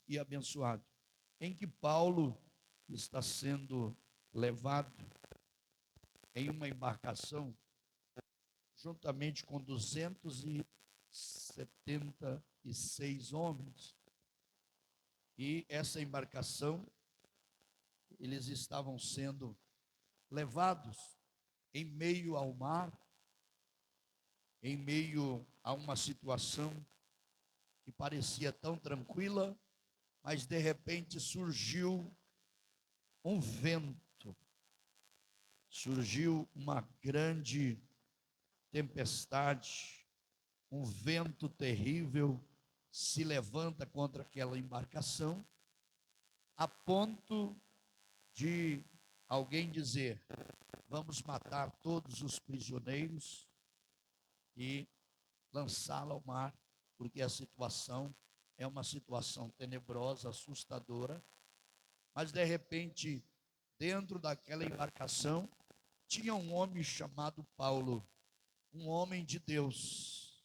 e abençoado, em que Paulo está sendo levado em uma embarcação juntamente com 276 homens. E essa embarcação, eles estavam sendo levados em meio ao mar, em meio a uma situação que parecia tão tranquila, mas de repente surgiu um vento, surgiu uma grande tempestade, um vento terrível se levanta contra aquela embarcação, a ponto de alguém dizer: vamos matar todos os prisioneiros e lançá-la ao mar, porque a situação é uma situação tenebrosa, assustadora. Mas de repente, dentro daquela embarcação, tinha um homem chamado Paulo, um homem de Deus,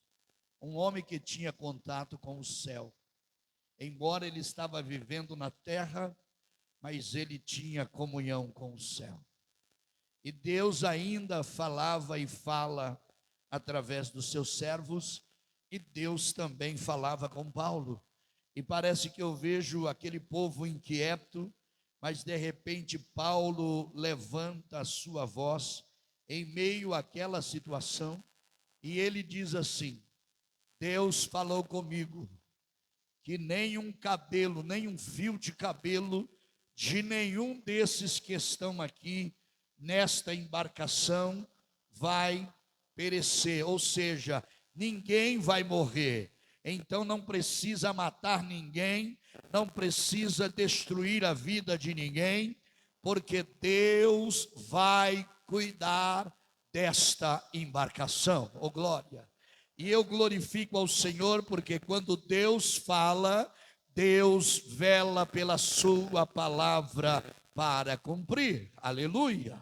um homem que tinha contato com o céu. Embora ele estava vivendo na terra, mas ele tinha comunhão com o céu. E Deus ainda falava e fala através dos seus servos, e Deus também falava com Paulo. E parece que eu vejo aquele povo inquieto, mas de repente Paulo levanta a sua voz em meio àquela situação, e ele diz assim: Deus falou comigo que nenhum cabelo, nenhum fio de cabelo de nenhum desses que estão aqui nesta embarcação vai perecer, ou seja, ninguém vai morrer. Então não precisa matar ninguém, não precisa destruir a vida de ninguém, porque Deus vai cuidar desta embarcação. Oh glória! E eu glorifico ao Senhor, porque quando Deus fala, Deus vela pela sua palavra para cumprir. Aleluia!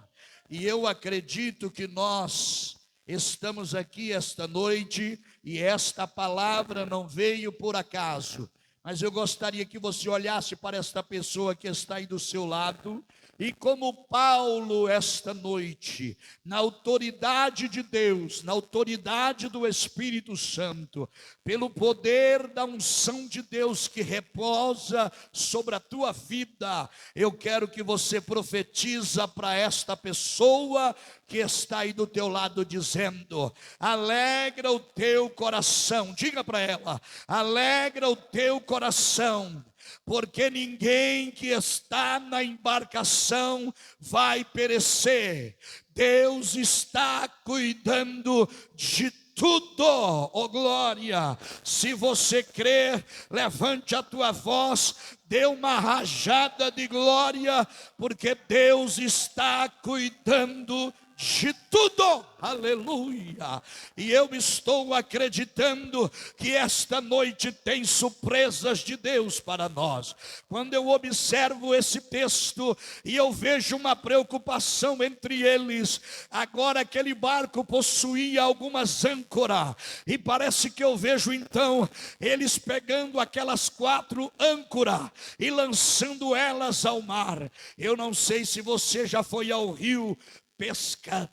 E eu acredito que nós estamos aqui esta noite, e esta palavra não veio por acaso, mas eu gostaria que você olhasse para esta pessoa que está aí do seu lado, e como Paulo esta noite, na autoridade de Deus, na autoridade do Espírito Santo, pelo poder da unção de Deus que reposa sobre a tua vida, eu quero que você profetiza para esta pessoa que está aí do teu lado, dizendo: alegra o teu coração. Diga para ela: alegra o teu coração, porque ninguém que está na embarcação vai perecer. Deus está cuidando de tudo. Oh glória! Se você crer, levante a tua voz, dê uma rajada de glória, porque Deus está cuidando de tudo. Aleluia! E eu estou acreditando que esta noite tem surpresas de Deus para nós. Quando eu observo esse texto e eu vejo uma preocupação entre eles, agora aquele barco possuía algumas âncoras, e parece que eu vejo então eles pegando aquelas 4 âncoras e lançando elas ao mar. Eu não sei se você já foi ao rio pescar,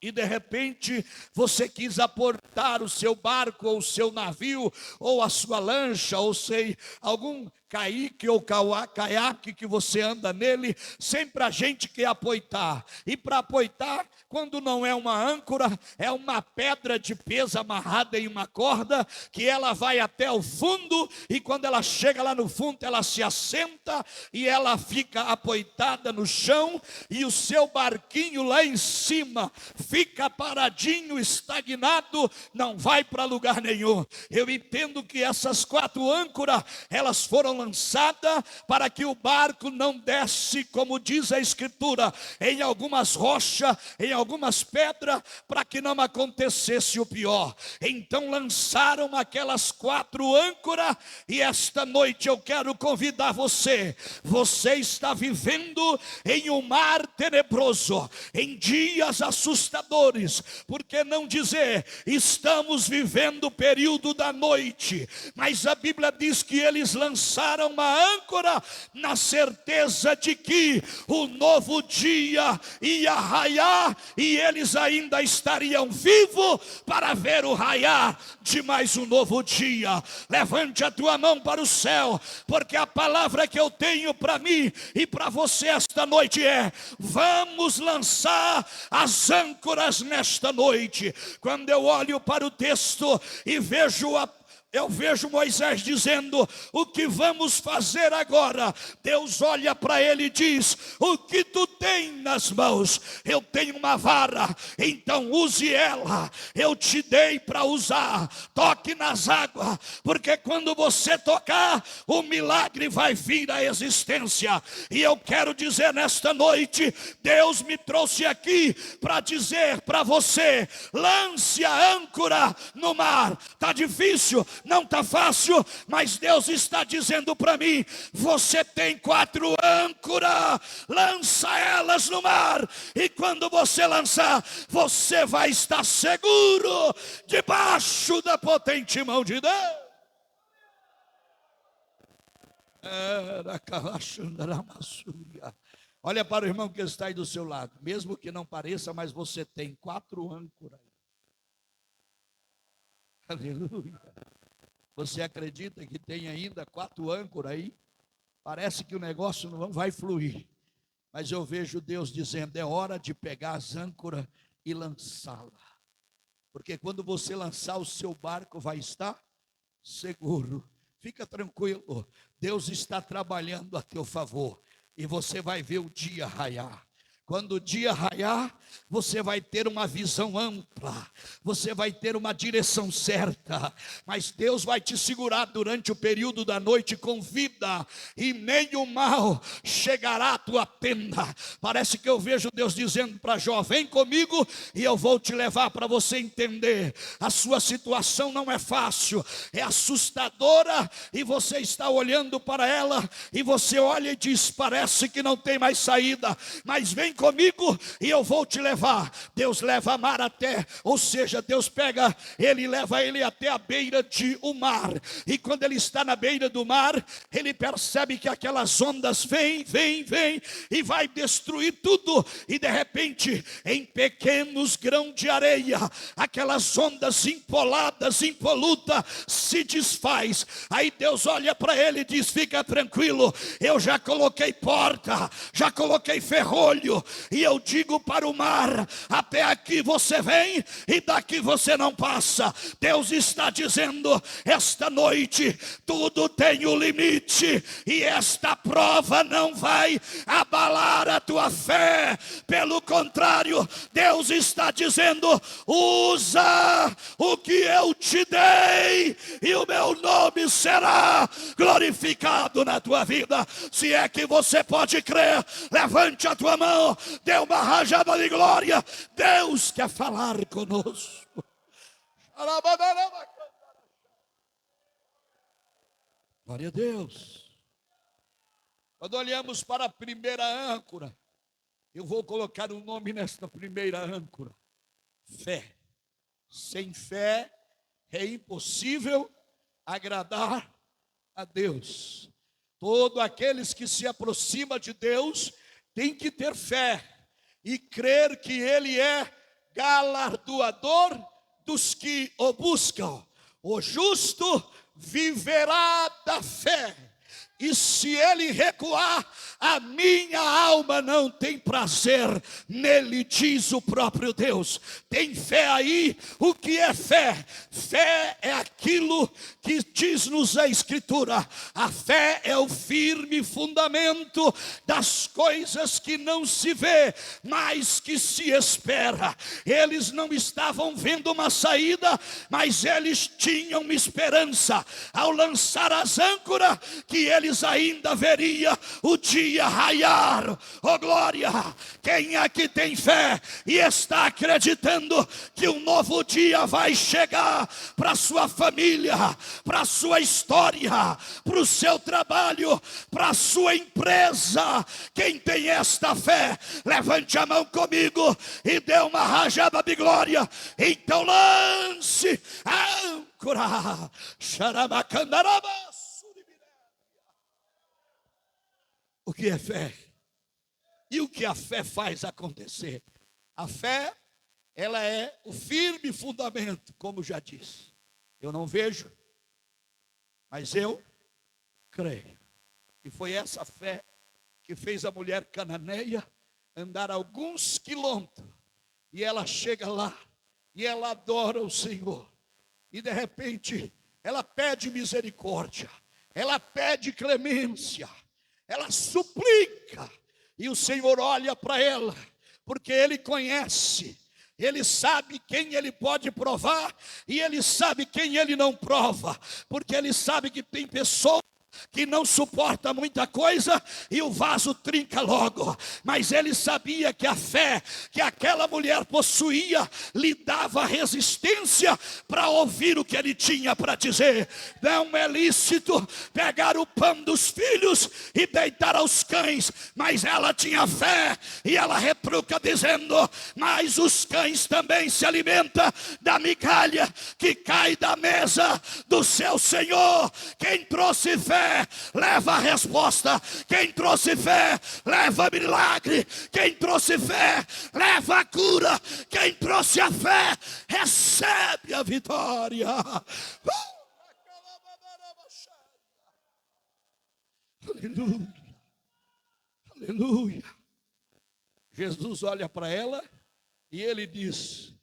e de repente você quis aportar o seu barco, ou o seu navio, ou a sua lancha, ou sei, algum caique ou caiaque que você anda nele. Sempre a gente quer apoitar, e para apoitar, quando não é uma âncora, é uma pedra de peso amarrada em uma corda, que ela vai até o fundo, e quando ela chega lá no fundo, ela se assenta, e ela fica apoitada no chão, e o seu barquinho lá em cima fica paradinho, estagnado, não vai para lugar nenhum. Eu entendo que essas 4 âncoras, elas foram lançadas para que o barco não desce, como diz a Escritura, em algumas rochas, em algumas pedras, para que não acontecesse o pior. Então lançaram aquelas 4 âncoras, e esta noite eu quero convidar você. Você está vivendo em um mar tenebroso, em dias assustadores, por que não dizer, estamos vivendo o período da noite, mas a Bíblia diz que eles lançaram lançaram uma âncora na certeza de que o novo dia ia raiar e eles ainda estariam vivos para ver o raiar de mais um novo dia. Levante a tua mão para o céu, porque a palavra que eu tenho para mim e para você esta noite é: vamos lançar as âncoras nesta noite. Quando eu olho para o texto e eu vejo Moisés dizendo: o que vamos fazer agora? Deus olha para ele e diz: o que tu tem nas mãos? Eu tenho uma vara, então use ela. Eu te dei para usar. Toque nas águas, porque quando você tocar, o milagre vai vir à existência. E eu quero dizer nesta noite: Deus me trouxe aqui para dizer para você: lance a âncora no mar. Está difícil? Não está fácil, mas Deus está dizendo para mim: você tem 4 âncoras, lança elas no mar, e quando você lançar, você vai estar seguro debaixo da potente mão de Deus. Olha para o irmão que está aí do seu lado, mesmo que não pareça, mas você tem 4 âncoras. Aleluia. Você acredita que tem ainda 4 âncoras aí? Parece que o negócio não vai fluir. Mas eu vejo Deus dizendo: é hora de pegar as âncoras e lançá-la. Porque quando você lançar, o seu barco vai estar seguro. Fica tranquilo, Deus está trabalhando a teu favor. E você vai ver o dia raiar. Quando o dia raiar, você vai ter uma visão ampla, você vai ter uma direção certa, mas Deus vai te segurar durante o período da noite com vida, e nenhum mal chegará à tua tenda. Parece que eu vejo Deus dizendo para Jó: vem comigo e eu vou te levar para você entender. A sua situação não é fácil, é assustadora, e você está olhando para ela, e você olha e diz: parece que não tem mais saída, mas vem comigo e eu vou te levar. Deus leva a mar até, ou seja, Deus pega ele, leva ele até a beira de um mar, e quando ele está na beira do mar, ele percebe que aquelas ondas vêm e vai destruir tudo, e de repente, em pequenos grãos de areia, aquelas ondas impoladas, impolutas, se desfaz. Aí Deus olha para ele e diz: fica tranquilo, eu já coloquei porta, já coloquei ferrolho, e eu digo para o mar: até aqui você vem e daqui você não passa. Deus está dizendo esta noite: tudo tem um limite, e esta prova não vai abalar a tua fé. Pelo contrário, Deus está dizendo: usa o que eu te dei e o meu nome será glorificado na tua vida. Se é que você pode crer, levante a tua mão, dê uma rajada de glória. Deus quer falar conosco. Glória a Deus. Quando olhamos para a primeira âncora, eu vou colocar um nome nesta primeira âncora: fé. Sem fé é impossível agradar a Deus. Todos aqueles que se aproximam de Deus têm que ter fé e crer que Ele é galardoador dos que o buscam. O justo viverá da fé, e se ele recuar, a minha alma não tem prazer nele, diz o próprio Deus. Tem fé aí? O que é fé? Fé é aquilo que diz-nos a Escritura: a fé é o firme fundamento das coisas que não se vê, mas que se espera. Eles não estavam vendo uma saída, mas eles tinham uma esperança. Ao lançar as âncoras, que eles ainda veria o dia raiar. Oh glória! Quem aqui tem fé e está acreditando que um novo dia vai chegar para sua família, para sua história, para o seu trabalho, para a sua empresa? Quem tem esta fé, levante a mão comigo e dê uma rajada de glória. Então lance a âncora. Xarabacandarabas. o que é fé e o que a fé faz acontecer. A fé, ela é o firme fundamento, como já disse. Eu não vejo, mas eu creio. E foi essa fé que fez a mulher cananeia andar alguns quilômetros. E ela chega lá, e ela adora o Senhor. E de repente, ela pede misericórdia, ela pede clemência, ela suplica. E o Senhor olha para ela, porque Ele conhece. Ele sabe quem Ele pode provar e Ele sabe quem Ele não prova. Porque Ele sabe que tem pessoas que não suporta muita coisa e o vaso trinca logo. Mas ele sabia que a fé que aquela mulher possuía lhe dava resistência para ouvir o que ele tinha para dizer. Não é lícito pegar o pão dos filhos e deitar aos cães, mas ela tinha fé e ela retruca dizendo: mas os cães também se alimentam da migalha que cai da mesa do seu Senhor. Quem trouxe fé leva a resposta. Quem trouxe fé leva milagre. Quem trouxe fé leva a cura. Quem trouxe a fé recebe a vitória. Aleluia, aleluia. Jesus olha para ela e ele diz: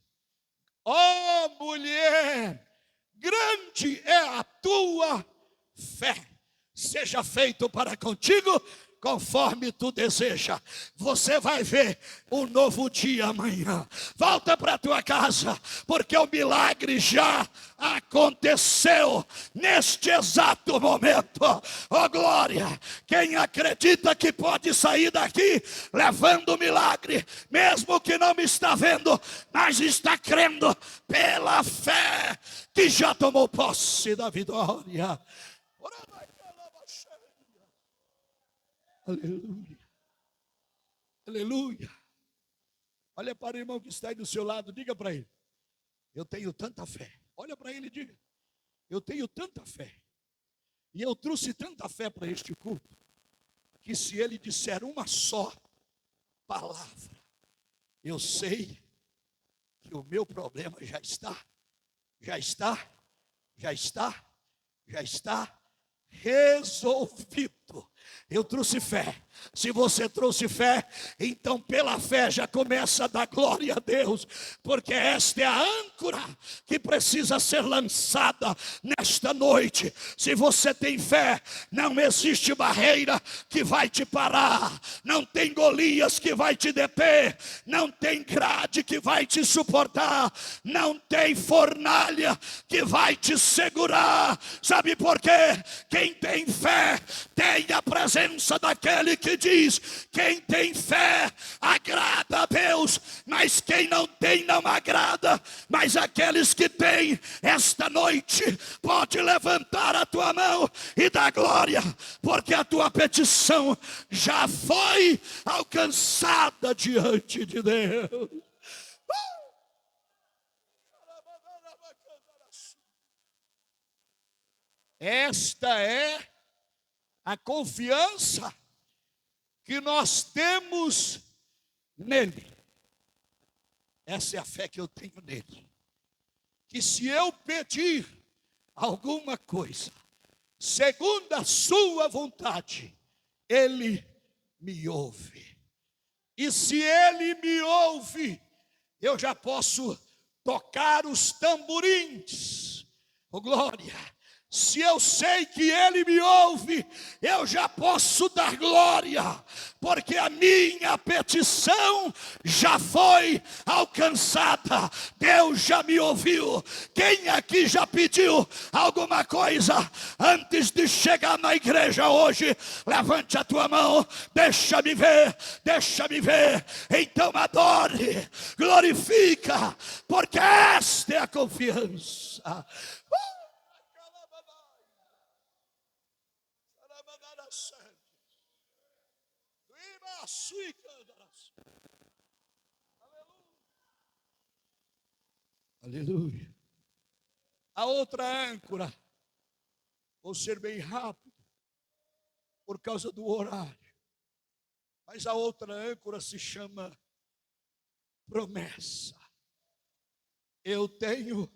ó mulher, grande é a tua fé, seja feito para contigo conforme tu deseja. Você vai ver um novo dia amanhã. Volta para tua casa, porque o milagre já aconteceu neste exato momento. Oh glória, quem acredita que pode sair daqui levando o milagre, mesmo que não me está vendo, mas está crendo pela fé que já tomou posse da vitória. Aleluia, aleluia. Olha para o irmão que está aí do seu lado, diga para ele: eu tenho tanta fé. Olha para ele e diga: eu tenho tanta fé. E eu trouxe tanta fé para este culto, que se ele disser uma só palavra, eu sei que o meu problema já está resolvido. Eu trouxe fé. Se você trouxe fé, então pela fé já começa a dar glória a Deus, porque esta é a âncora que precisa ser lançada nesta noite. Se você tem fé, não existe barreira que vai te parar, não tem Golias que vai te deter, não tem grade que vai te suportar, não tem fornalha que vai te segurar. Sabe por quê? Quem tem fé tem a presença daquele que diz: quem tem fé agrada a Deus, mas quem não tem não agrada. Mas aqueles que têm, esta noite pode levantar a tua mão e dar glória, porque a tua petição já foi alcançada diante de Deus. Esta é a confiança que nós temos nele. Essa é a fé que eu tenho nele. Que se eu pedir alguma coisa, segundo a sua vontade, ele me ouve. E se ele me ouve, eu já posso tocar os tamborins. Oh glória! Se eu sei que ele me ouve, eu já posso dar glória, porque a minha petição já foi alcançada. Deus já me ouviu. Quem aqui já pediu alguma coisa antes de chegar na igreja hoje? Levante a tua mão, deixa-me ver, deixa-me ver. Então adore, glorifica, porque esta é a confiança. Aleluia. A outra âncora, vou ser bem rápido, por causa do horário. Mas a outra âncora se chama promessa. Eu tenho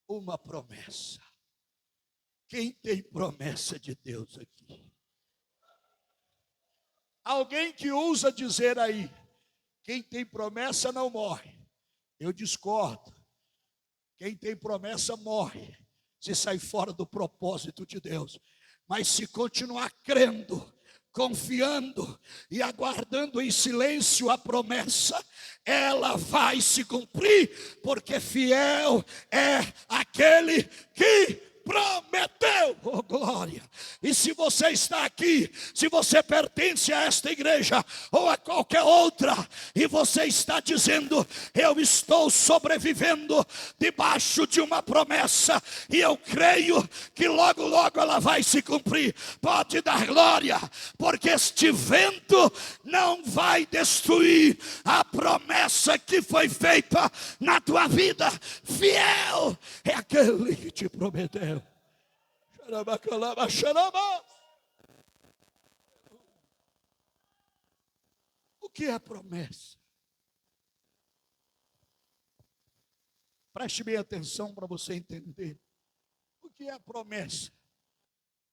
uma promessa. Quem tem promessa de Deus aqui? Alguém que usa dizer aí, quem tem promessa não morre. Eu discordo. Quem tem promessa morre se sair fora do propósito de Deus. Mas se continuar crendo, confiando e aguardando em silêncio a promessa, ela vai se cumprir, porque fiel é aquele que prometeu, oh glória. E se você está aqui, se você pertence a esta igreja ou a qualquer outra, e você está dizendo, eu estou sobrevivendo debaixo de uma promessa, e eu creio que logo logo ela vai se cumprir, pode dar glória, porque este vento não vai destruir a promessa que foi feita na tua vida. Fiel é aquele que te prometeu. O que é promessa? Preste bem atenção para você entender. O que é promessa?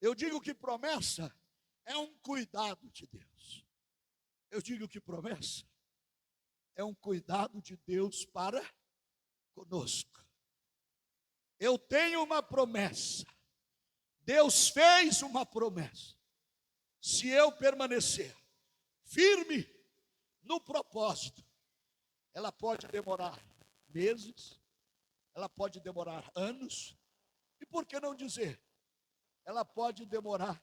Eu digo que promessa é um cuidado de Deus. Eu digo que promessa é um cuidado de Deus para conosco. Eu tenho uma promessa. Deus fez uma promessa. Se eu permanecer firme no propósito, ela pode demorar meses, ela pode demorar anos, e por que não dizer, ela pode demorar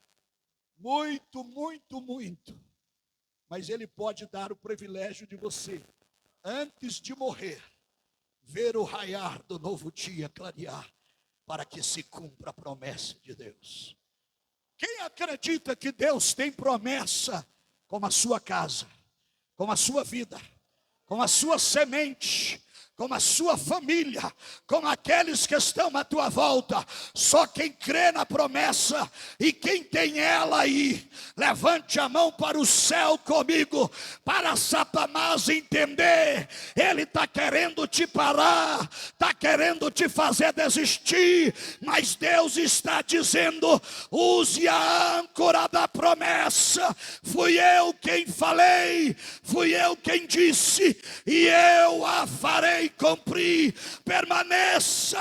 muito, muito, muito, mas Ele pode dar o privilégio de você, antes de morrer, ver o raiar do novo dia clarear, para que se cumpra a promessa de Deus. Quem acredita que Deus tem promessa com a sua casa, com a sua vida, com a sua semente, com a sua família, com aqueles que estão à tua volta? Só quem crê na promessa, e quem tem ela aí, levante a mão para o céu comigo, para Satanás entender, ele está querendo te parar, está querendo te fazer desistir, mas Deus está dizendo, use a âncora da promessa, fui eu quem falei, fui eu quem disse, e eu a farei cumprir. Permaneça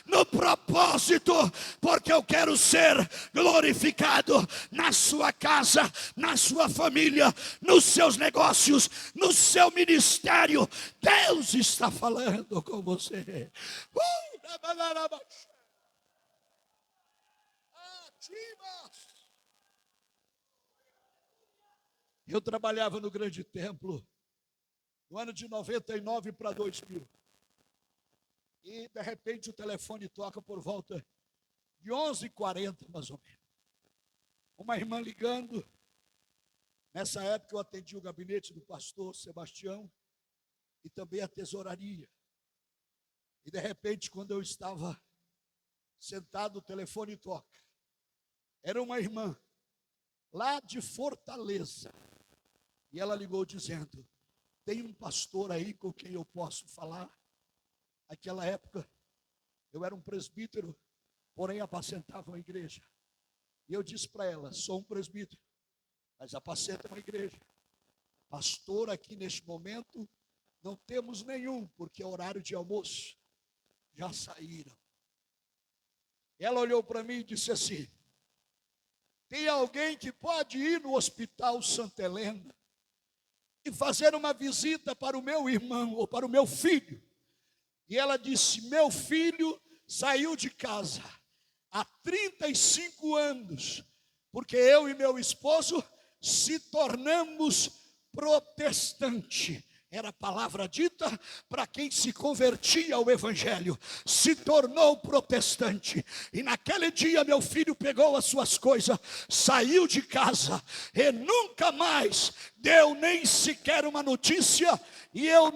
no propósito, porque eu quero ser glorificado na sua casa, na sua família, nos seus negócios, no seu ministério. Deus está falando com você. Eu trabalhava no grande templo no ano de 99 para 2000. E de repente o telefone toca por volta de 11h40 mais ou menos. Uma irmã ligando. Nessa época eu atendi o gabinete do pastor Sebastião e também a tesouraria. E de repente, quando eu estava sentado, o telefone toca. Era uma irmã lá de Fortaleza. E ela ligou dizendo, tem um pastor aí com quem eu posso falar? Naquela época, eu era um presbítero, porém apacentava uma igreja. E eu disse para ela, sou um presbítero, mas apacenta uma igreja. Pastor aqui neste momento, não temos nenhum, porque é horário de almoço. Já saíram. Ela olhou para mim e disse assim, tem alguém que pode ir no Hospital Santa Helena e fazer uma visita para o meu irmão ou para o meu filho? E ela disse, meu filho saiu de casa há 35 anos, porque eu e meu esposo se tornamos protestantes. Era a palavra dita para quem se convertia ao evangelho, se tornou protestante. E naquele dia meu filho pegou as suas coisas, saiu de casa e nunca mais deu nem sequer uma notícia. E eu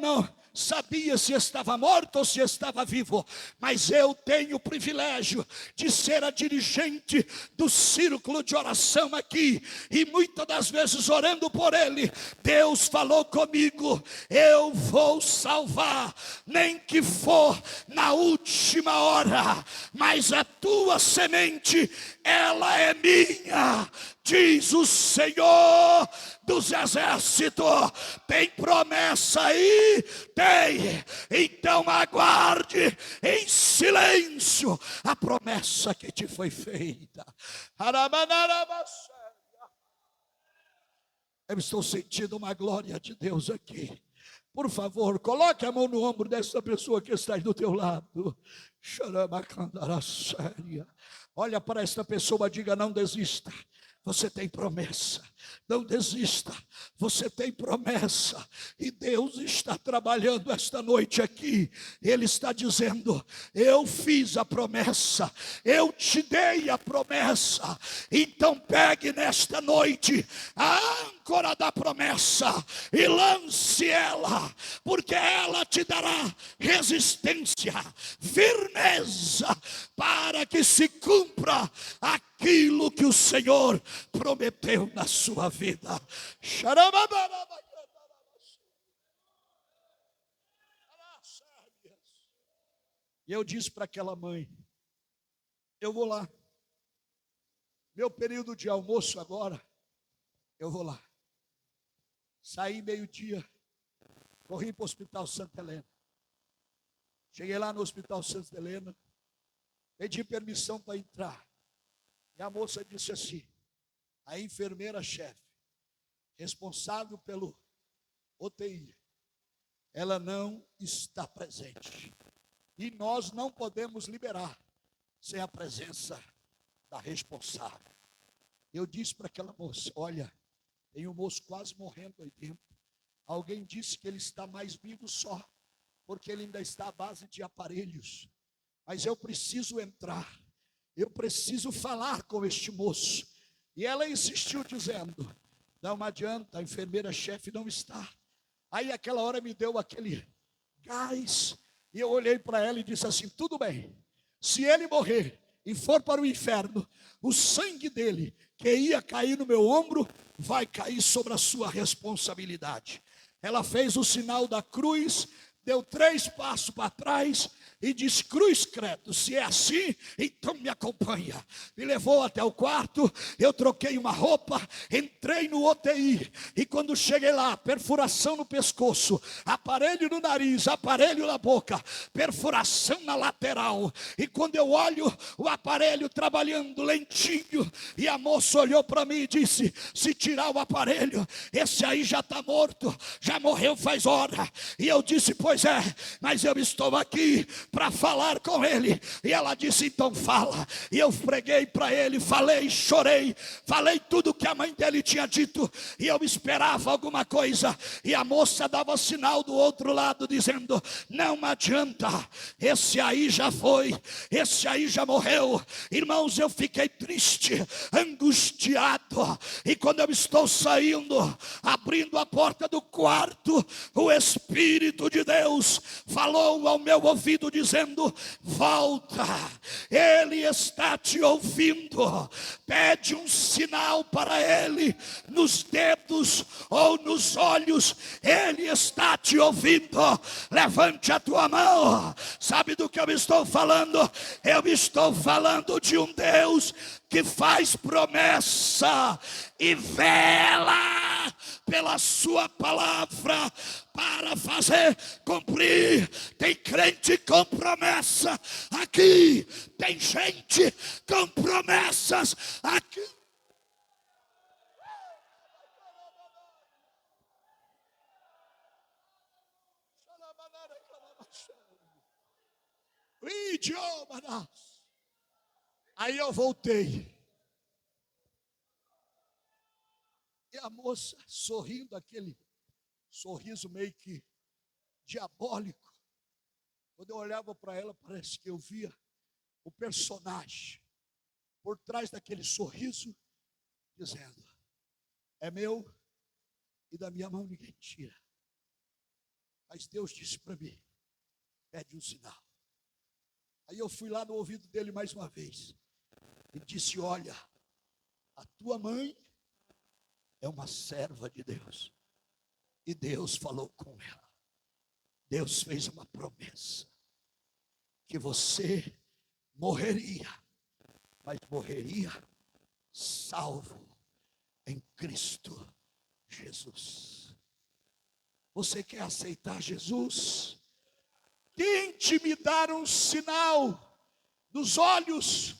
sabia se estava morto ou se estava vivo, mas eu tenho o privilégio de ser a dirigente do círculo de oração aqui, e muitas das vezes orando por ele, Deus falou comigo: eu vou salvar, nem que for na última hora, mas a tua semente, ela é minha, diz o Senhor dos exércitos. Tem promessa aí? Tem. Então aguarde em silêncio a promessa que te foi feita. Eu estou sentindo uma glória de Deus aqui. Por favor, coloque a mão no ombro dessa pessoa que está aí do teu lado. Olha para esta pessoa, diga: não desista. Você tem promessa, não desista, você tem promessa, e Deus está trabalhando esta noite aqui. Ele está dizendo: eu fiz a promessa, eu te dei a promessa, então pegue nesta noite a âncora da promessa e lance ela, porque ela te dará resistência, firmeza, para que se cumpra aquilo que o Senhor prometeu na sua vida. E eu disse para aquela mãe: eu vou lá, meu período de almoço agora, eu vou lá. Saí meio-dia, corri para o Hospital Santa Helena. Cheguei lá no Hospital Santa Helena, pedi permissão para entrar. E a moça disse assim: a enfermeira-chefe, responsável pelo UTI, ela não está presente. E nós não podemos liberar sem a presença da responsável. Eu disse para aquela moça: olha, tem um moço quase morrendo aí dentro. Alguém disse que ele está mais vivo só, porque ele ainda está à base de aparelhos. Mas eu preciso entrar, eu preciso falar com este moço. E ela insistiu dizendo: não adianta, a enfermeira-chefe não está. Aí aquela hora me deu aquele gás, e eu olhei para ela e disse assim: tudo bem, se ele morrer e for para o inferno, o sangue dele, que ia cair no meu ombro, vai cair sobre a sua responsabilidade. Ela fez o sinal da cruz, deu 3 passos para trás e disse: cruz credo, se é assim, então me acompanha. Me levou até o quarto, eu troquei uma roupa, entrei no UTI, e quando cheguei lá, perfuração no pescoço, aparelho no nariz, aparelho na boca, perfuração na lateral, e quando eu olho o aparelho trabalhando lentinho, e a moça olhou para mim e disse: se tirar o aparelho, esse aí já está morto, já morreu faz hora. E eu disse: pois é, mas eu estou aqui para falar com ele. E ela disse: então fala. E eu preguei para ele, falei, chorei, falei tudo que a mãe dele tinha dito, e eu esperava alguma coisa, e a moça dava sinal do outro lado dizendo: não adianta, esse aí já foi, esse aí já morreu. Irmãos, eu fiquei triste, angustiado, e quando eu estou saindo, abrindo a porta do quarto, o Espírito de Deus falou ao meu ouvido dizendo: volta, ele está te ouvindo, pede um sinal para ele, nos dedos ou nos olhos, ele está te ouvindo. Levante a tua mão. Sabe do que eu estou falando? Eu estou falando de um Deus que faz promessa e vela pela sua palavra para fazer cumprir. Tem crente com promessa aqui, tem gente com promessas aqui. Aí eu voltei, e a moça sorrindo, aquele sorriso meio que diabólico. Quando eu olhava para ela, parece que eu via o personagem por trás daquele sorriso, dizendo: é meu, e da minha mão ninguém tira. Mas Deus disse para mim: pede um sinal. Aí eu fui lá no ouvido dele mais uma vez e disse: olha, a tua mãe é uma serva de Deus. E Deus falou com ela. Deus fez uma promessa que você morreria, mas morreria salvo em Cristo Jesus. Você quer aceitar Jesus? Tente me dar um sinal nos olhos,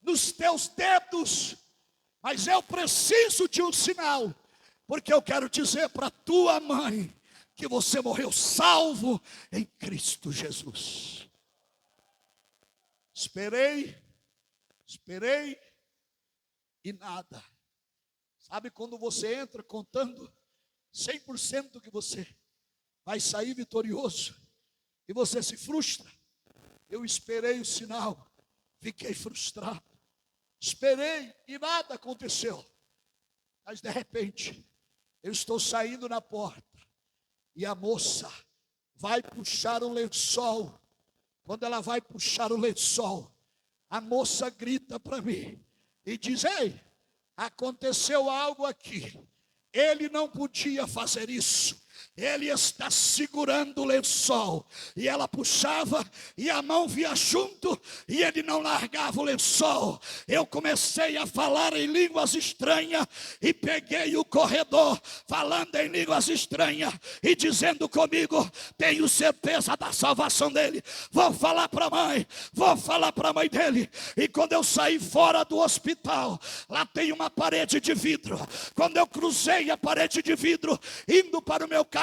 nos teus dedos, mas eu preciso de um sinal, porque eu quero dizer para tua mãe que você morreu salvo em Cristo Jesus. Esperei e nada. Sabe quando você entra contando 100% que você vai sair vitorioso e você se frustra? Eu esperei o sinal, fiquei frustrado. Esperei e nada aconteceu. Mas de repente, eu estou saindo na porta e a moça vai puxar o lençol. Quando ela vai puxar o lençol, a moça grita para mim e diz: ei, aconteceu algo aqui. Ele não podia fazer isso. Ele está segurando o lençol. E ela puxava e a mão vinha junto e ele não largava o lençol. Eu comecei a falar em línguas estranhas e peguei o corredor falando em línguas estranhas e dizendo comigo: tenho certeza da salvação dele. Vou falar para a mãe dele. E quando eu saí fora do hospital, lá tem uma parede de vidro. Quando eu cruzei a parede de vidro, indo para o meu carro,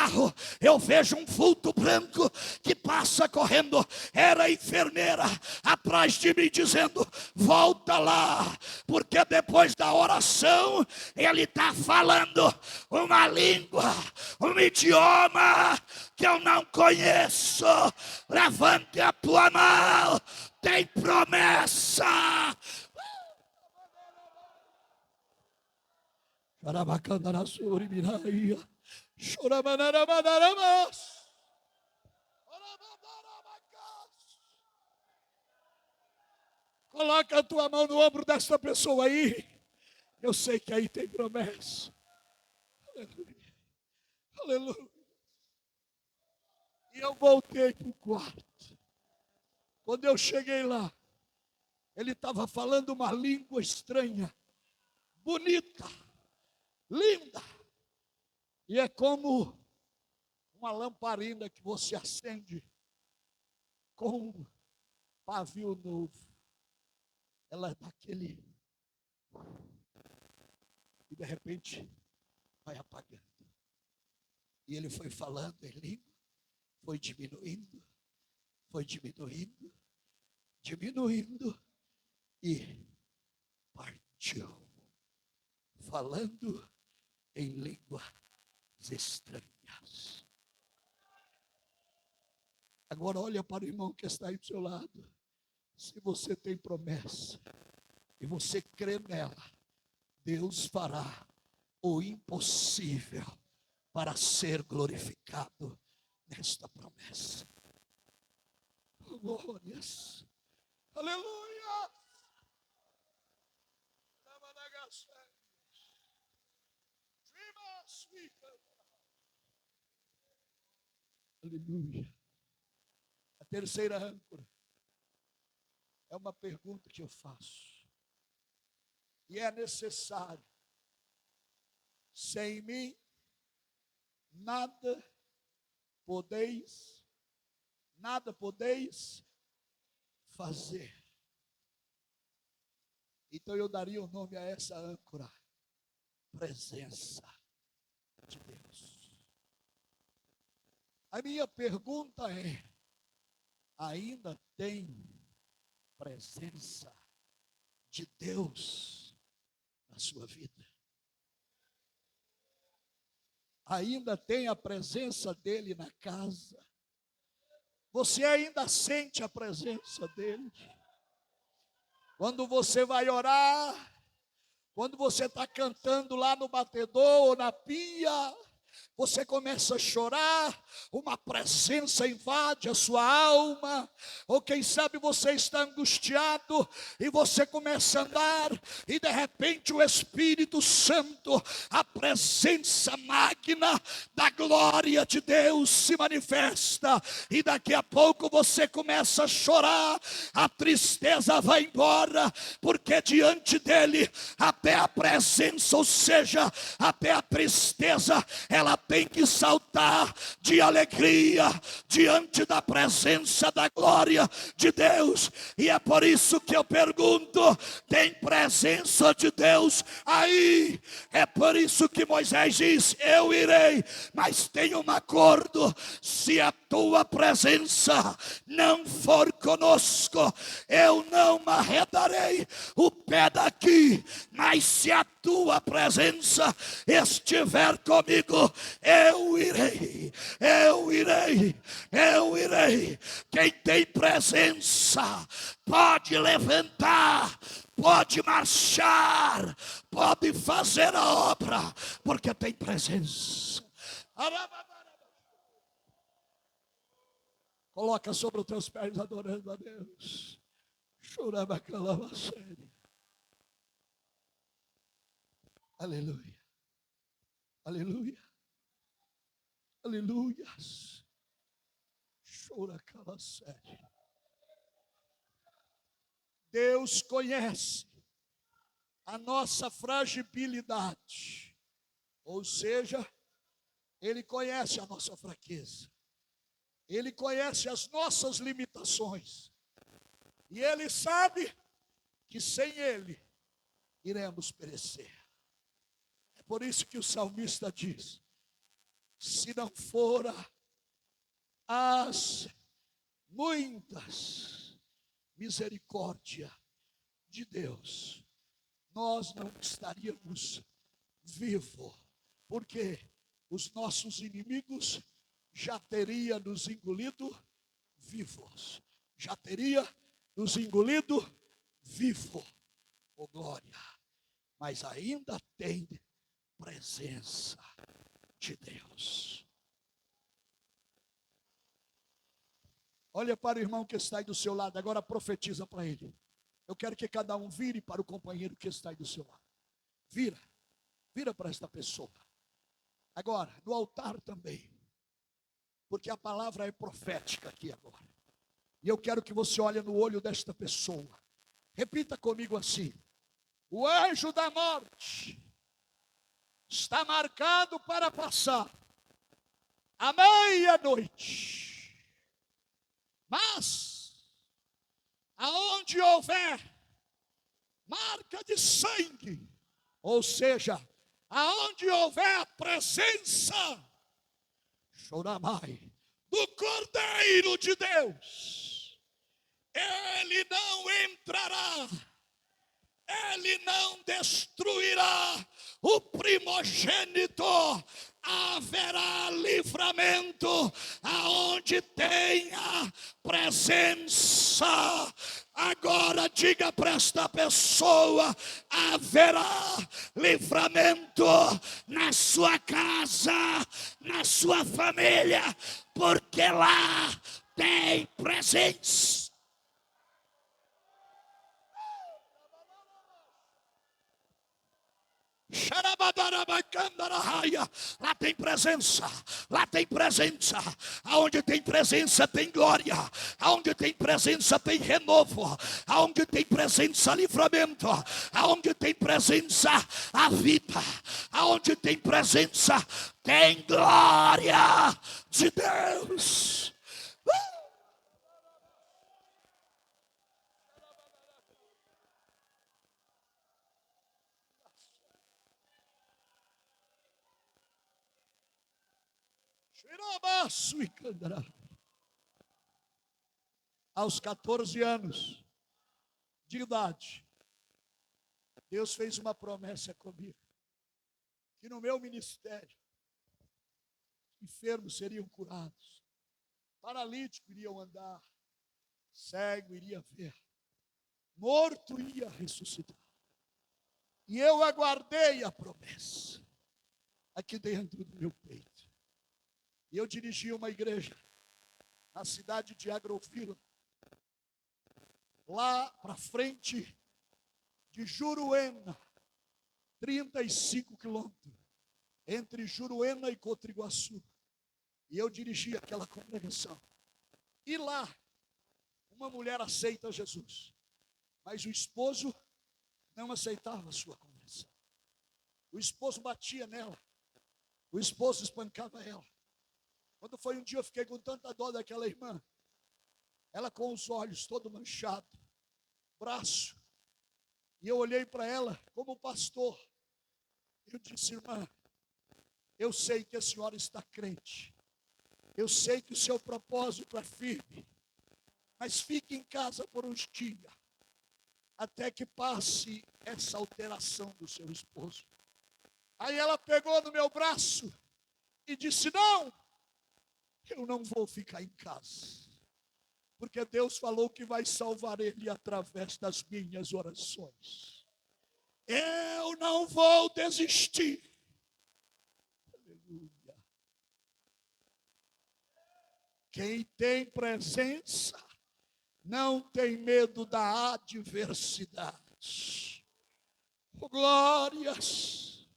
eu vejo um vulto branco que passa correndo. Era a enfermeira atrás de mim dizendo: volta lá, porque depois da oração ele está falando uma língua, um idioma que eu não conheço. Levante a tua mão, tem promessa. Coloca a tua mão no ombro dessa pessoa aí. Eu sei que aí tem promessa. Aleluia. Aleluia. E eu voltei para o quarto. Quando eu cheguei lá, ele estava falando uma língua estranha, bonita, linda. E é como uma lamparina que você acende com um pavio novo. Ela é daquele. E de repente vai apagando. E ele foi falando em língua, foi diminuindo, diminuindo e partiu, falando em línguas estranhas. Agora olha para o irmão que está aí do seu lado. Se você tem promessa e você crê nela, Deus fará o impossível para ser glorificado nesta promessa. Glórias. Aleluia. Aleluia. A terceira âncora é uma pergunta que eu faço. E é necessário. Sem mim, nada podeis fazer. Então eu daria o nome a essa âncora: presença de Deus. A minha pergunta é: ainda tem presença de Deus na sua vida? Ainda tem a presença dele na casa? Você ainda sente a presença dele? Quando você vai orar, quando você está cantando lá no batedor ou na pia, você começa a chorar, uma presença invade a sua alma, ou quem sabe você está angustiado e você começa a andar e de repente o Espírito Santo, a presença magna da glória de Deus se manifesta e daqui a pouco você começa a chorar, a tristeza vai embora, porque diante dele até a presença, ou seja, até a tristeza, ela tem que saltar de alegria diante da presença da glória de Deus. E é por isso que eu pergunto: tem presença de Deus aí? É por isso que Moisés diz: eu irei, mas tem um acordo: se a tua presença não for conosco, eu não arredarei o pé daqui, mas se a tua presença estiver comigo, eu irei, eu irei, eu irei. Quem tem presença pode levantar, pode marchar, pode fazer a obra, porque tem presença. Coloca sobre os teus pés adorando a Deus. Aleluia, aleluia, aleluias. Chora aquela série. Deus conhece a nossa fragilidade, ou seja, Ele conhece a nossa fraqueza, Ele conhece as nossas limitações, e Ele sabe que sem Ele iremos perecer. É por isso que o salmista diz: se não fora as muitas misericórdia de Deus, nós não estaríamos vivos, porque os nossos inimigos já teriam nos engolido vivos, já teria nos engolido vivo, oh glória, mas ainda tem presença de Deus. Olha para o irmão que está aí do seu lado, agora profetiza para ele. Eu quero que cada um vire para o companheiro que está aí do seu lado. Vira para esta pessoa. Agora, no altar também, porque a palavra é profética aqui agora. E eu quero que você olhe no olho desta pessoa. Repita comigo assim: o anjo da morte está marcado para passar à meia-noite. Mas, aonde houver marca de sangue, ou seja, aonde houver a presença, choramai, do Cordeiro de Deus, ele não entrará, ele não destruirá o primogênito. Haverá livramento aonde tenha presença. Agora diga para esta pessoa: haverá livramento na sua casa, na sua família, porque lá tem presença. Lá tem presença, lá tem presença. Aonde tem presença tem glória, aonde tem presença tem renovo, aonde tem presença livramento, aonde tem presença a vida, aonde tem presença tem glória de Deus. Aos 14 anos de idade, Deus fez uma promessa comigo, que no meu ministério, enfermos seriam curados, paralíticos iriam andar, cego iria ver, morto ia ressuscitar. E eu aguardei a promessa aqui dentro do meu peito. E eu dirigi uma igreja na cidade de Agrofila, lá para frente de Juruena, 35 quilômetros, entre Juruena e Cotriguaçu. E eu dirigi aquela congregação. E lá, uma mulher aceita Jesus, mas o esposo não aceitava a sua conversão. O esposo batia nela, o esposo espancava ela. Quando foi um dia, eu fiquei com tanta dó daquela irmã, ela com os olhos todo manchado, braço, e eu olhei para ela como pastor. Eu disse: irmã, eu sei que a senhora está crente, eu sei que o seu propósito é firme, mas fique em casa por uns dias, até que passe essa alteração do seu esposo. Aí ela pegou no meu braço e disse: não, eu não vou ficar em casa, porque Deus falou que vai salvar ele através das minhas orações. Eu não vou desistir. Aleluia. Quem tem presença não tem medo da adversidade. Oh, glórias.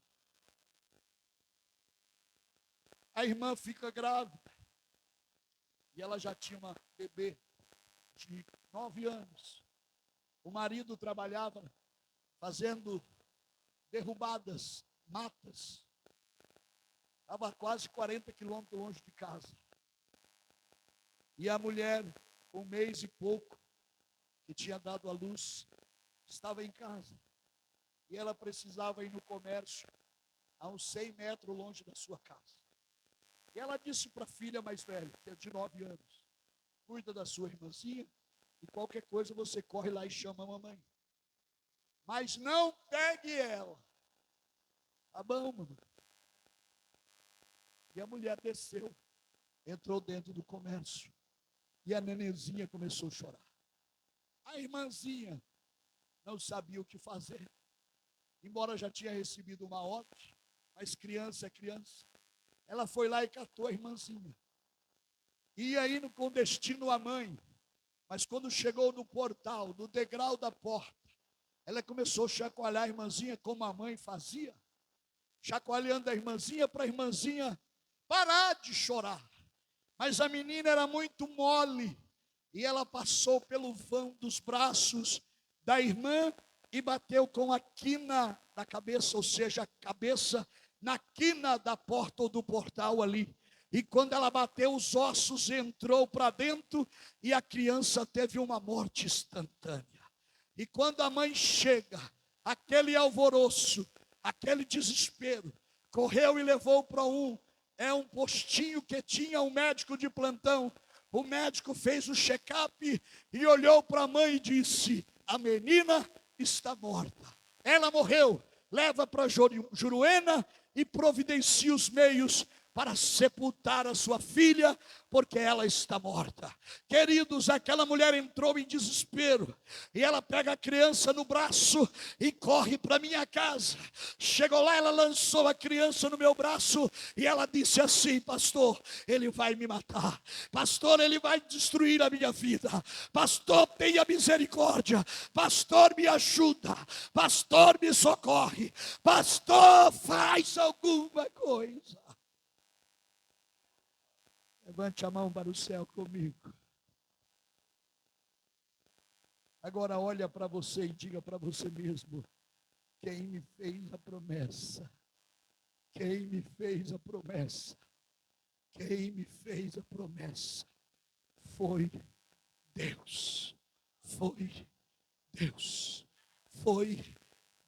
A irmã fica grávida. E ela já tinha uma bebê de 9 anos. O marido trabalhava fazendo derrubadas, matas. Estava quase 40 quilômetros longe de casa. E a mulher, com 1 mês e pouco, que tinha dado à luz, estava em casa. E ela precisava ir no comércio, a uns 100 metros longe da sua casa. E ela disse para a filha mais velha, que é de 9 anos: cuida da sua irmãzinha, e qualquer coisa você corre lá e chama a mamãe. Mas não pegue ela. Tá bom, mamãe. E a mulher desceu, entrou dentro do comércio, e a nenenzinha começou a chorar. A irmãzinha não sabia o que fazer, embora já tinha recebido uma ordem, mas criança é criança. Ela foi lá e catou a irmãzinha. Ia indo com destino à mãe, mas quando chegou no portal, no degrau da porta, ela começou a chacoalhar a irmãzinha como a mãe fazia, chacoalhando a irmãzinha para a irmãzinha parar de chorar. Mas a menina era muito mole, e ela passou pelo vão dos braços da irmã e bateu com a quina da cabeça, ou seja, a cabeça na quina da porta ou do portal ali. E quando ela bateu, os ossos entrou para dentro e a criança teve uma morte instantânea. E quando a mãe chega, aquele alvoroço, aquele desespero, correu e levou para um postinho que tinha um médico de plantão. O médico fez o check-up e olhou para a mãe e disse: a menina está morta. Ela morreu. Leva para Juruena e providencia os meios para sepultar a sua filha, porque ela está morta. Queridos, aquela mulher entrou em desespero, e ela pega a criança no braço e corre para minha casa. Chegou lá, ela lançou a criança no meu braço, e ela disse assim: pastor, ele vai me matar. Pastor, ele vai destruir a minha vida. Pastor, tenha misericórdia. Pastor, me ajuda. Pastor, me socorre. Pastor, faz alguma coisa. Levante a mão para o céu comigo. Agora olha para você e diga para você mesmo: quem me fez a promessa? Quem me fez a promessa? Quem me fez a promessa? Foi Deus. Foi Deus. Foi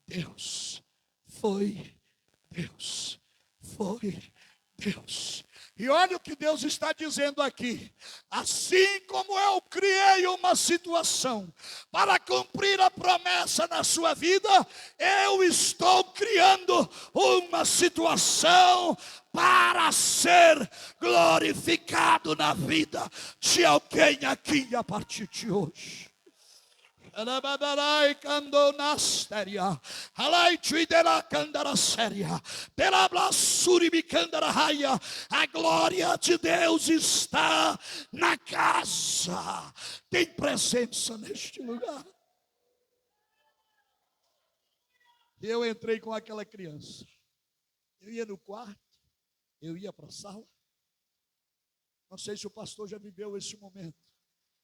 Deus. Foi Deus. Foi Deus. E olha o que Deus está dizendo aqui: assim como eu criei uma situação para cumprir a promessa na sua vida, eu estou criando uma situação para ser glorificado na vida de alguém aqui a partir de hoje. Alabadarai candonasteria. Alai tuidera candara séria. Terablasuri bicandara raia. A glória de Deus está na casa. Tem presença neste lugar. Eu entrei com aquela criança. Eu ia no quarto, eu ia para a sala. Não sei se o pastor já viveu esse momento.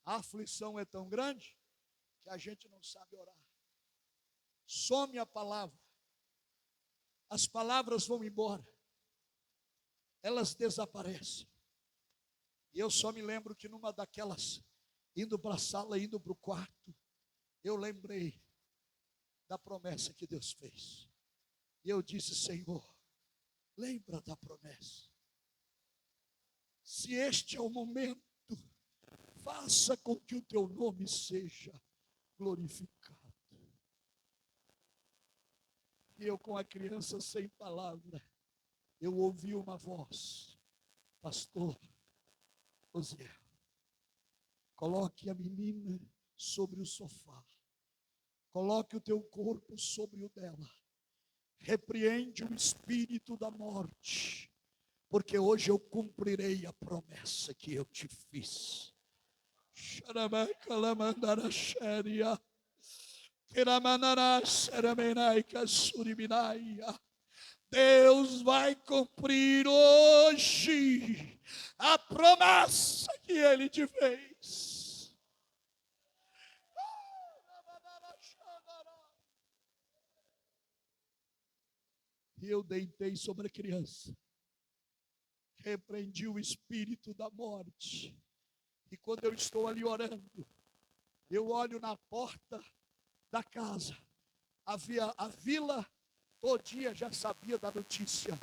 A aflição é tão grande que a gente não sabe orar. Some a palavra. As palavras vão embora. Elas desaparecem. E eu só me lembro que numa daquelas, indo para a sala, indo para o quarto, eu lembrei da promessa que Deus fez. E eu disse: Senhor, lembra da promessa. Se este é o momento, faça com que o teu nome seja glorificado. E eu, com a criança sem palavra, eu ouvi uma voz: pastor Osiel, coloque a menina sobre o sofá, coloque o teu corpo sobre o dela, repreende o espírito da morte, porque hoje eu cumprirei a promessa que eu te fiz. Deus vai cumprir hoje a promessa que Ele te fez. E eu deitei sobre a criança, repreendi o espírito da morte. E quando eu estou ali orando, eu olho na porta da casa. A vila todinha já sabia da notícia.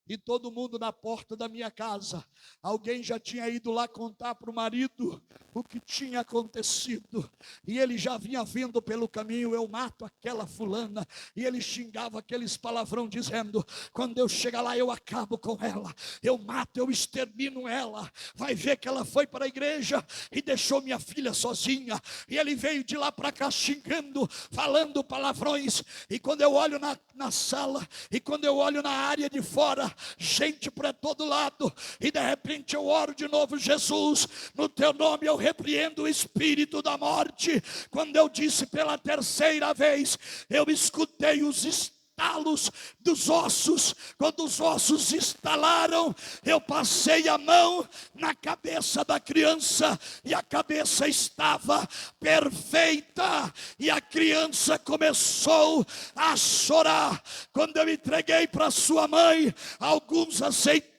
E todo mundo na porta da minha casa. Alguém já tinha ido lá contar para o marido o que tinha acontecido. E ele já vinha vindo pelo caminho: eu mato aquela fulana. E ele xingava aqueles palavrão dizendo: quando eu chegar lá eu acabo com ela. Eu mato, eu extermino ela. Vai ver que ela foi para a igreja e deixou minha filha sozinha. E ele veio de lá para cá xingando, falando palavrões. E quando eu olho na sala, e quando eu olho na área de fora, gente para todo lado, e de repente eu oro de novo: Jesus, no teu nome eu repreendo o espírito da morte. Quando eu disse pela terceira vez, eu escutei os estalos dos ossos. Quando os ossos estalaram, eu passei a mão na cabeça da criança, e a cabeça estava perfeita, e a criança começou a chorar. Quando eu entreguei para sua mãe, alguns aceitaram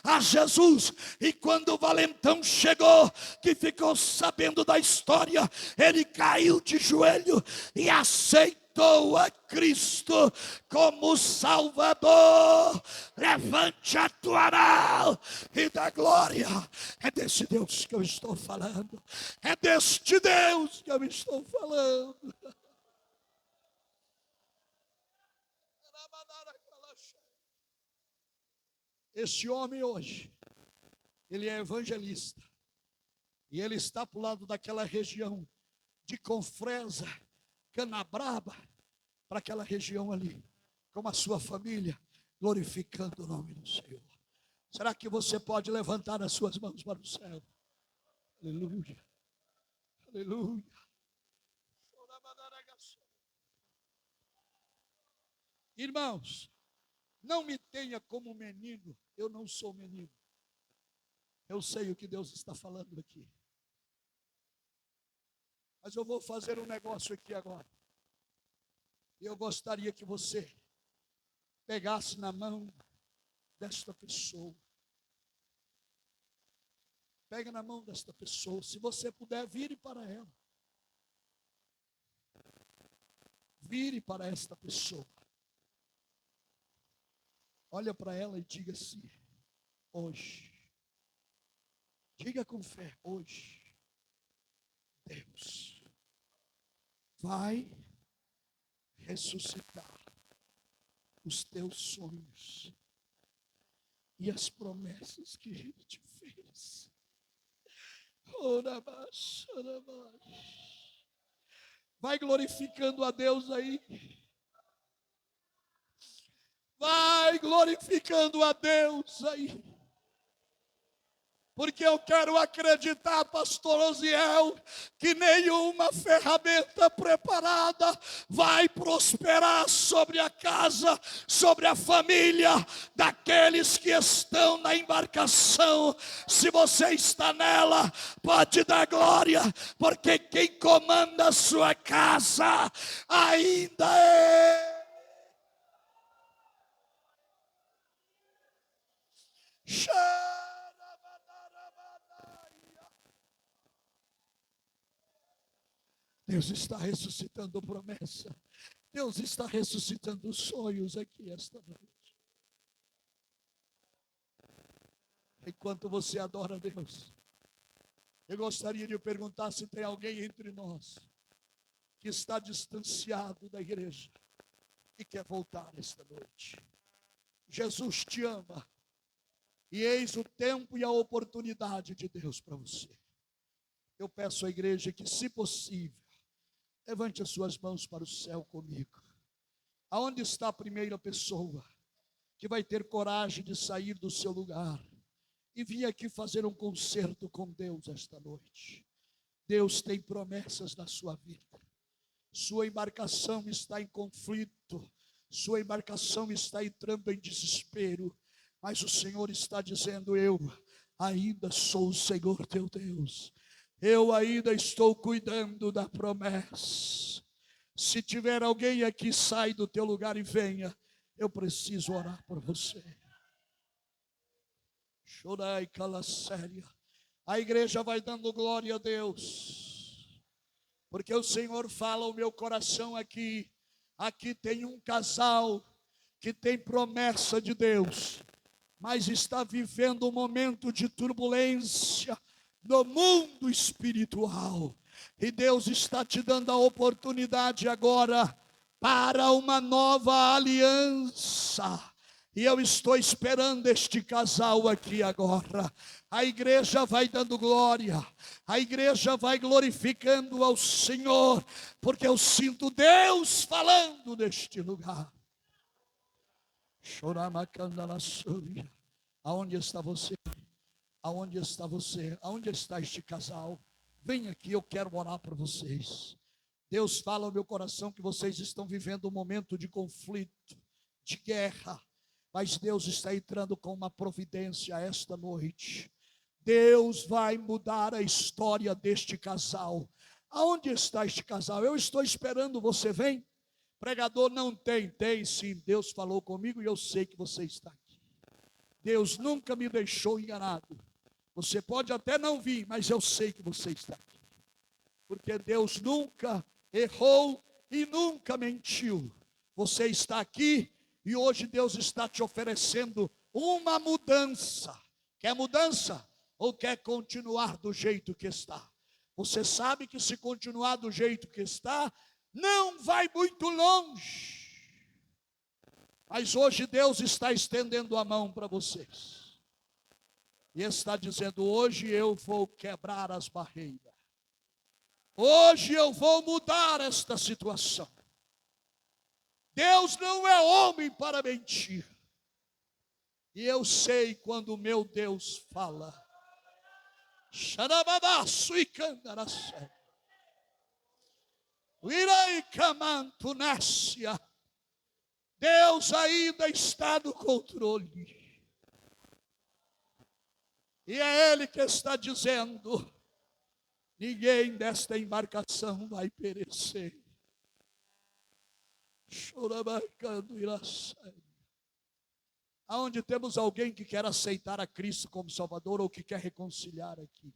a Jesus, e quando o valentão chegou, que ficou sabendo da história, ele caiu de joelho e aceitou a Cristo como Salvador. Levante a tua mão e dá glória. É desse Deus que eu estou falando. É deste Deus que eu estou falando. Esse homem hoje, ele é evangelista. E ele está para o lado daquela região de Confresa, Canabrava, para aquela região ali, com a sua família, glorificando o nome do Senhor. Será que você pode levantar as suas mãos para o céu? Aleluia, aleluia. Irmãos, não me tenha como menino, eu não sou menino. Eu sei o que Deus está falando aqui. Mas eu vou fazer um negócio aqui agora. E eu gostaria que você pegasse na mão desta pessoa. Pega na mão desta pessoa. Se você puder, vire para ela. Vire para esta pessoa. Olha para ela e diga assim: hoje. Diga com fé: hoje Deus vai ressuscitar os teus sonhos e as promessas que Ele te fez. Vai glorificando a Deus aí. Vai glorificando a Deus aí. Porque eu quero acreditar, pastor Osiel, que nenhuma ferramenta preparada vai prosperar sobre a casa, sobre a família daqueles que estão na embarcação. Se você está nela, pode dar glória, porque quem comanda a sua casa ainda é. Deus está ressuscitando promessa. Deus está ressuscitando sonhos aqui esta noite. Enquanto você adora a Deus, eu gostaria de perguntar se tem alguém entre nós que está distanciado da igreja e quer voltar esta noite. Jesus te ama e eis o tempo e a oportunidade de Deus para você. Eu peço à igreja que, se possível, levante as suas mãos para o céu comigo. Aonde está a primeira pessoa que vai ter coragem de sair do seu lugar e vir aqui fazer um concerto com Deus esta noite? Deus tem promessas na sua vida. Sua embarcação está em conflito, sua embarcação está entrando em desespero, mas o Senhor está dizendo: eu ainda sou o Senhor teu Deus. Eu ainda estou cuidando da promessa. Se tiver alguém aqui, sai do teu lugar e venha. Eu preciso orar por você. Chorai, cala séria. A igreja vai dando glória a Deus, porque o Senhor fala ao meu coração aqui. Aqui tem um casal que tem promessa de Deus, mas está vivendo um momento de turbulência no mundo espiritual, e Deus está te dando a oportunidade agora para uma nova aliança, e eu estou esperando este casal aqui agora. A igreja vai dando glória, a igreja vai glorificando ao Senhor, porque eu sinto Deus falando neste lugar. Aonde está você? Aonde está você? Aonde está este casal? Vem aqui, eu quero orar por vocês. Deus fala ao meu coração que vocês estão vivendo um momento de conflito, de guerra, mas Deus está entrando com uma providência esta noite. Deus vai mudar a história deste casal. Aonde está este casal? Eu estou esperando, você vem? Pregador, não tem. Tem sim, Deus falou comigo e eu sei que você está aqui. Deus nunca me deixou enganado. Você pode até não vir, mas eu sei que você está aqui. Porque Deus nunca errou e nunca mentiu. Você está aqui e hoje Deus está te oferecendo uma mudança. Quer mudança? Ou quer continuar do jeito que está? Você sabe que se continuar do jeito que está, não vai muito longe. Mas hoje Deus está estendendo a mão para vocês. E está dizendo: hoje eu vou quebrar as barreiras. Hoje eu vou mudar esta situação. Deus não é homem para mentir. E eu sei quando o meu Deus fala. Deus ainda está no controle. E é Ele que está dizendo: ninguém desta embarcação vai perecer. Aonde temos alguém que quer aceitar a Cristo como Salvador ou que quer reconciliar aqui?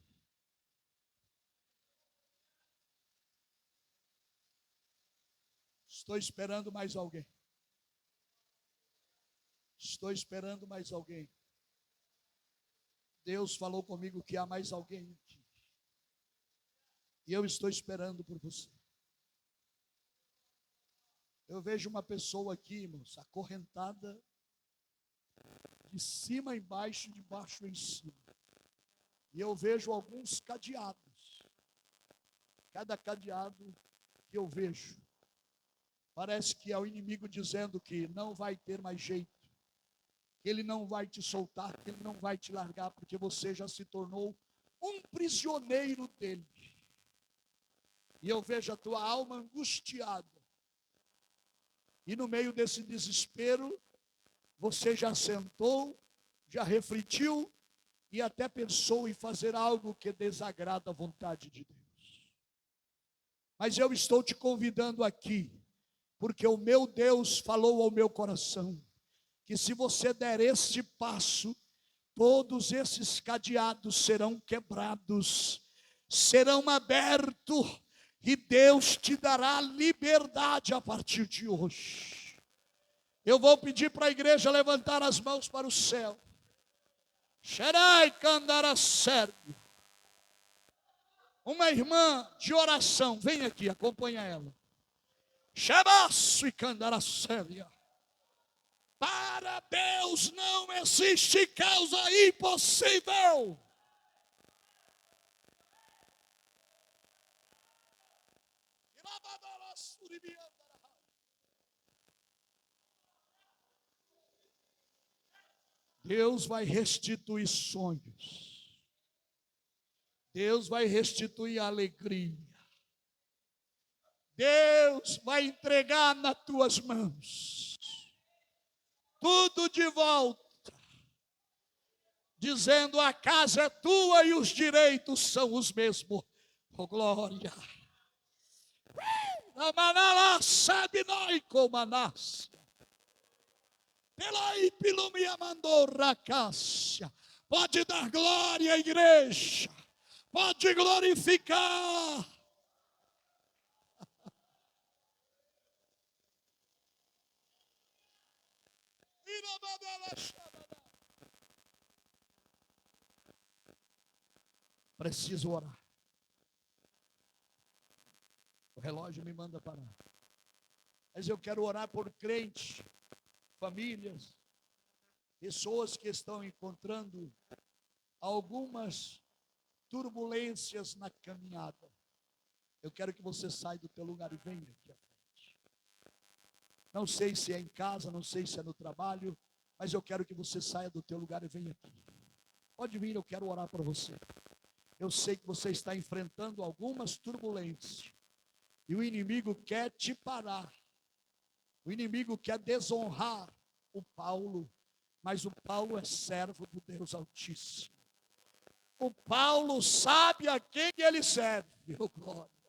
Estou esperando mais alguém. Estou esperando mais alguém. Deus falou comigo que há mais alguém aqui. E eu estou esperando por você. Eu vejo uma pessoa aqui, irmãos, acorrentada de cima em baixo, de baixo em cima. E eu vejo alguns cadeados. Cada cadeado que eu vejo, parece que é o inimigo dizendo que não vai ter mais jeito, que ele não vai te soltar, que ele não vai te largar, porque você já se tornou um prisioneiro dele. E eu vejo a tua alma angustiada. E no meio desse desespero, você já sentou, já refletiu e até pensou em fazer algo que desagrada a vontade de Deus. Mas eu estou te convidando aqui, porque o meu Deus falou ao meu coração, que se você der este passo, todos esses cadeados serão quebrados, serão abertos, e Deus te dará liberdade a partir de hoje. Eu vou pedir para a igreja levantar as mãos para o céu. Xerai candara sérvio. Uma irmã de oração, vem aqui, acompanha ela. Xebaço e candara sérvia. Para Deus não existe causa impossível. Deus vai restituir sonhos. Deus vai restituir alegria. Deus vai entregar nas tuas mãos tudo de volta, dizendo: a casa é tua e os direitos são os mesmos. Oh, glória! Amanalá sabe nós como anás. Pela ipilumia mandou racácia. Pode dar glória à igreja. Pode glorificar. Preciso orar. O relógio me manda parar. Mas eu quero orar por crentes, famílias, pessoas que estão encontrando algumas turbulências na caminhada. Eu quero que você saia do teu lugar e venha aqui à frente. Não sei se é em casa, não sei se é no trabalho, mas eu quero que você saia do teu lugar e venha aqui. Pode vir, eu quero orar por você. Eu sei que você está enfrentando algumas turbulências. E o inimigo quer te parar. O inimigo quer desonrar o Paulo. Mas o Paulo é servo do Deus Altíssimo. O Paulo sabe a quem ele serve. Oh, glória.